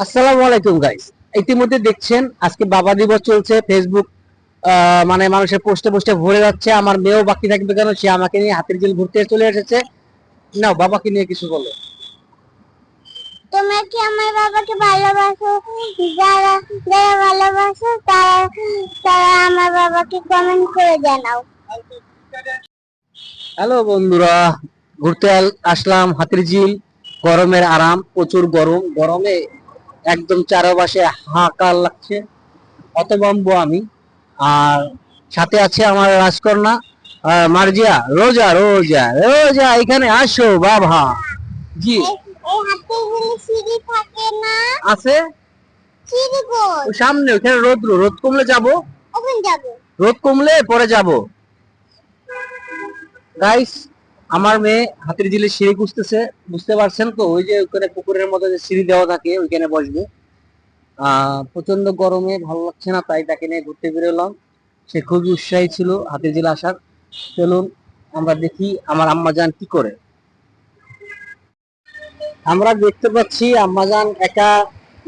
আসসালামু আলাইকুম গাইস। ইতিমধ্যে দেখছেন আজকে বাবা দিবস চলছে। ফেসবুক মানে মানুষের পোস্টে পোস্টে ভরে যাচ্ছে। আমার মেয়েও বাকি থাকবে কেন, সে আমাকে নিয়ে হাতির ঝিল ঘুরতে চলে এসেছে। নাও, বাবাকে নিয়ে কিছু বলো। তোমরা কি আমার বাবাকে ভালোবাসো? যারা যারা ভালোবাসো তারা তারা আমার বাবাকে কমেন্ট করে জানাও। হ্যালো বন্ধুরা, ঘুরতে আসলাম হাতির ঝিল। গরমের আরাম, প্রচুর গরম। গরমে একদম চারপাশে হাহাকার লাগছে, হতভম্ব আমি। আর সাথে আছে আমার রাজকন্যা মার্জিয়া। রোজা রোজা রোজা, এখানে আসো বাবা। জি, এই হাতিগুলি সিঁড়ি থাকে না? আছে। সিঁড়ি কই? ওই সামনে ওখানে রোদ কমলে যাব। ওখানে যাবো। রোদ কমলে পরে যাব। গাইস, আমার মেয়ে হাতির ঝিলে সিঁড়ি খুঁজতেছে। বুঝতে পারছেন তো, ওই যে ওখানে পুকুরের মধ্যে যে সিঁড়ি দেওয়া থাকে ওইখানে বসবে। প্রচন্ড গরমে ভালো লাগছে না, তাই তাকে নিয়ে ঘুরতে বেরোলাম। সে খুবই উৎসাহী ছিল হাতির ঝিলে আসার। চলুন আমরা দেখি আমার আম্মাজান কি করে। আমরা দেখতে পাচ্ছি আম্মাজান একা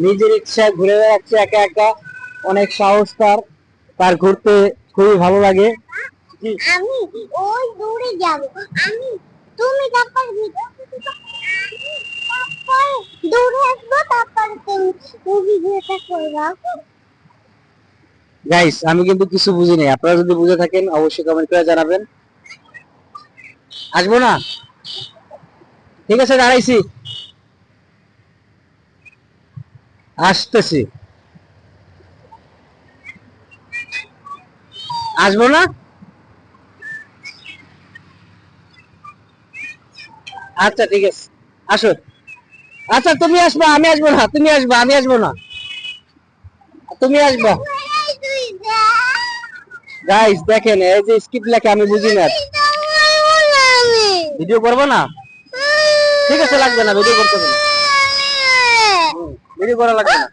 নিজের ইচ্ছায় ঘুরে বেড়াচ্ছে একা একা। অনেক সাহস তার, তার ঘুরতে খুবই ভালো লাগে। আমি ওই দূরে যাব। আমি তুমি তারপর তারপর দূরে আসবো, তারপর তুমি ভিডিওটা করবা। গাইস, আমি কিন্তু কিছু বুঝি নাই। আপনারা যদি বুঝে থাকেন অবশ্যই কমেন্ট করে জানাবেন। আসবো না? ঠিক আছে, দাঁড়াইছি, আসতেছি। আসবো না? আচ্ছা ঠিক আছে, আসো। আচ্ছা তুমি আসবা, আমি আসবো না। তুমি আসবা, আমি আসবো না। তুমি আসবা। গাইস দেখেন, এই যে স্কিপ লেখা আমি বুঝি না। ভিডিও করবো না? ঠিক আছে, লাগবে না, ভিডিও করতে হবে না। ভিডিও করা লাগবে না।